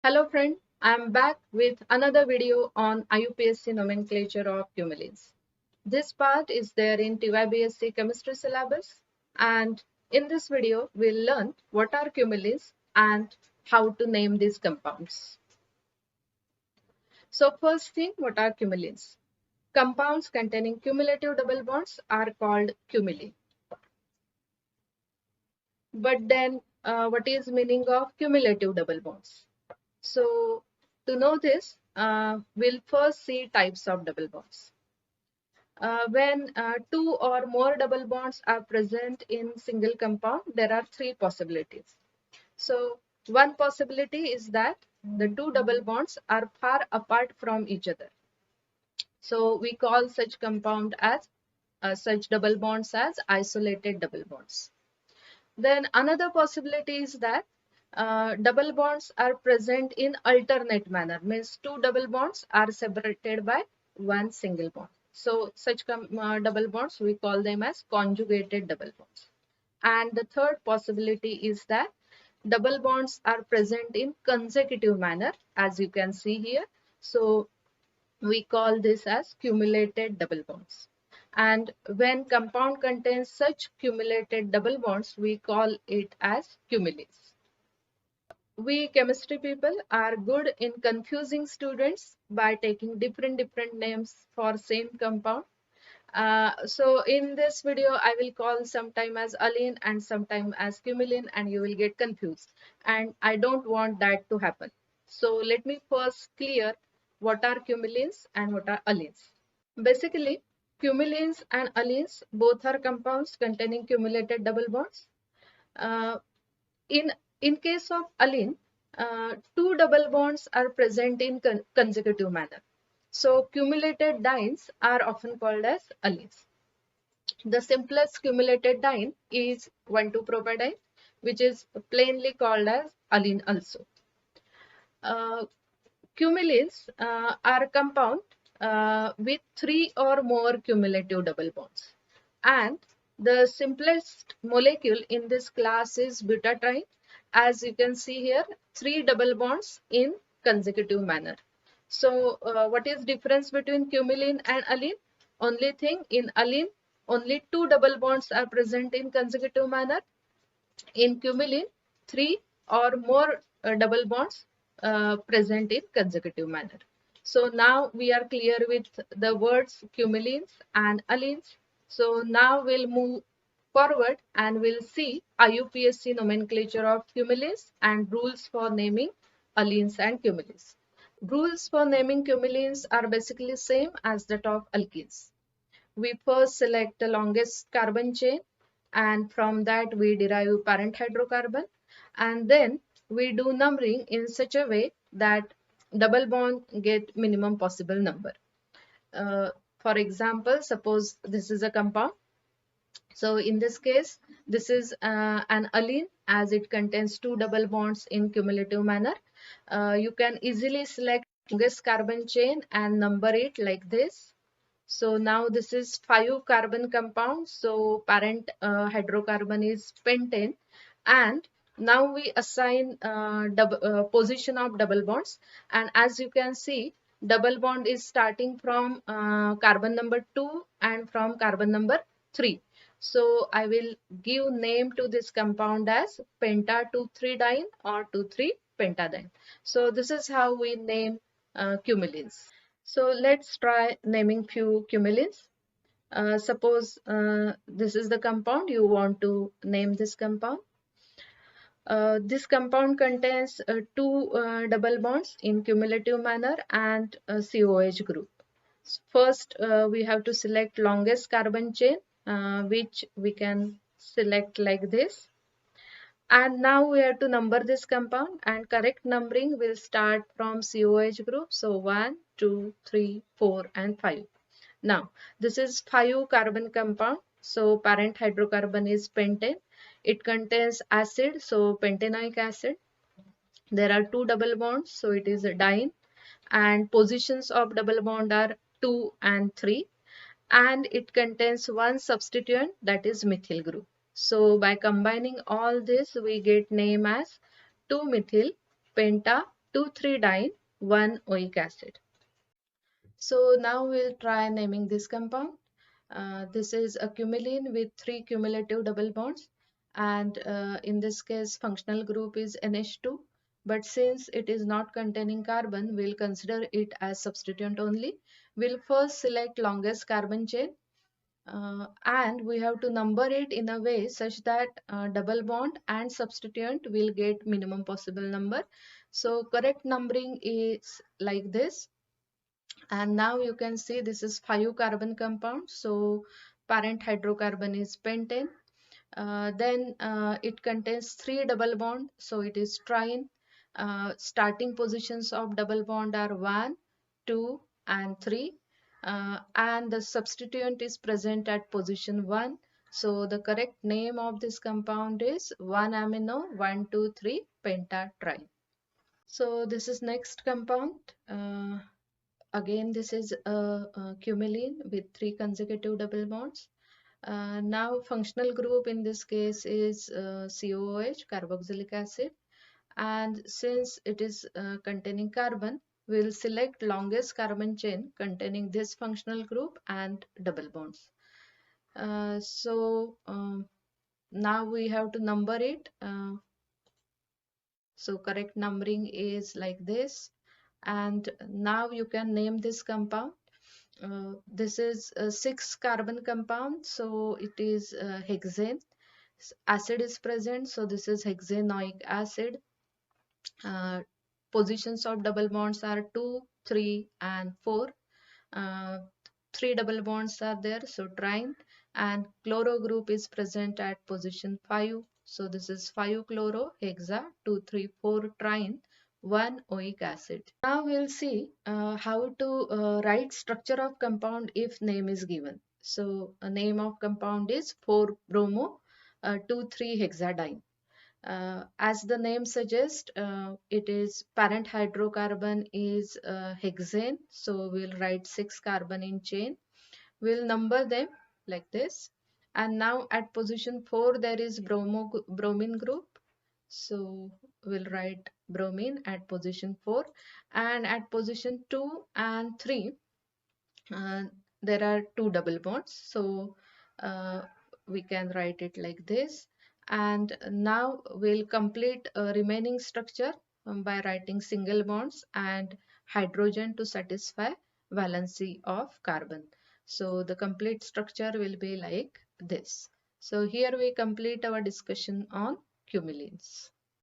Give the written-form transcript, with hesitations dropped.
Hello friend, I am back with another video on IUPAC nomenclature of cumulines. This part is there in TYBSc chemistry syllabus, and in this video we'll learn what are cumulines and how to name these compounds. So first thing, what are cumulines? Compounds containing cumulative double bonds are called cumuli. But then what is meaning of cumulative double bonds? So to know this, we'll first see types of double bonds. When two or more double bonds are present in single compound, there are three possibilities. So one possibility is that the two double bonds are far apart from each other. So we call such compound as such double bonds as isolated double bonds. Then another possibility is that double bonds are present in alternate manner, means two double bonds are separated by one single bond. So such double bonds, we call them as conjugated double bonds. And the third possibility is that double bonds are present in consecutive manner, as you can see here. So we call this as cumulated double bonds. And when compound contains such cumulated double bonds, we call it as cumulines. We chemistry people are good in confusing students by taking different names for same compound. So in this video, I will call sometime as alene and sometime as cumulin, and you will get confused. And I don't want that to happen. So let me first clear what are cumulins and what are alenes. Basically, cumulins and alenes both are compounds containing cumulated double bonds. Uh, in case of alene, two double bonds are present in consecutive manner. So cumulated dienes are often called as alenes. The simplest cumulated diene is 1,2-propadiene, which is plainly called as alene also. Uh, Cumulins are compound with three or more cumulative double bonds. And the simplest molecule in this class is butatriene. As you can see here, three double bonds in consecutive manner. So what is difference between cumulin and alene? Only thing, in alene, only two double bonds are present in consecutive manner. In cumulin, three or more double bonds present in consecutive manner. So now we are clear with the words cumulins and alenes. So now we'll move forward and we'll see IUPAC nomenclature of cumulins and rules for naming alenes and cumulins. Rules for naming cumulins are basically same as that of alkenes. We first select the longest carbon chain, and from that we derive parent hydrocarbon, and then we do numbering in such a way that double bond get minimum possible number. For example, suppose this is a compound. So in this case, this is an alene, as it contains two double bonds in cumulative manner. You can easily select longest carbon chain and number it like this. So now this is 5 carbon compound. So parent hydrocarbon is pentane, and now we assign position of double bonds. And as you can see, double bond is starting from carbon number 2 and from carbon number 3. So I will give name to this compound as penta 2,3-diene or 2,3-pentadiene. So this is how we name cumulins. So let's try naming few cumulins. Suppose this is the compound, you want to name this compound. This compound contains two double bonds in cumulative manner and a COH group. First, we have to select longest carbon chain, which we can select like this. And now we have to number this compound, and correct numbering will start from COH group. So 1, 2, 3, 4, and 5. Now, this is 5 carbon compound. So parent hydrocarbon is pentane. It contains acid, so pentanoic acid. There are two double bonds, so it is a diene. And positions of double bond are 2 and 3. And it contains one substituent, that is methyl group. So by combining all this, we get name as 2-methyl penta 2,3-diene, 1 oic acid. So now we'll try naming this compound. This is a cumulene with 3 cumulative double bonds, and in this case functional group is NH2, but since it is not containing carbon, we'll consider it as substituent only. We'll first select longest carbon chain, and we have to number it in a way such that double bond and substituent will get minimum possible number. So correct numbering is like this. And now you can see this is 5 carbon compound, so parent hydrocarbon is pentane. Then it contains 3 double bond, so it is triene. Starting positions of double bond are 1, 2 and 3, and the substituent is present at position 1, so the correct name of this compound is 1-amino 1,2,3 pentatriene. So this is next compound. Again, this is a cumulene with 3 consecutive double bonds. Now functional group in this case is COOH, carboxylic acid, and since it is containing carbon, we will select longest carbon chain containing this functional group and double bonds. Now we have to number it. So correct numbering is like this, and now you can name this compound. This is a 6 carbon compound, so it is hexane. Acid is present, so this is hexanoic acid. Positions of double bonds are 2, 3 and 4. 3 double bonds are there, so triene, and chloro group is present at position 5, so this is 5-chloro hexa 2,3,4 triene 1 oic acid. Now we'll see how to write structure of compound if name is given. So a name of compound is 4-bromo 2,3-hexadiene. As the name suggests, it is parent hydrocarbon is hexane, so we'll write 6 carbon in chain. We'll number them like this, and now at position 4 there is bromine group, so we'll write bromine at position 4, and at position 2 and 3 uh, there are 2 double bonds, so we can write it like this. And now we'll complete remaining structure by writing single bonds and hydrogen to satisfy valency of carbon. So the complete structure will be like this. So here we complete our discussion on cumulenes.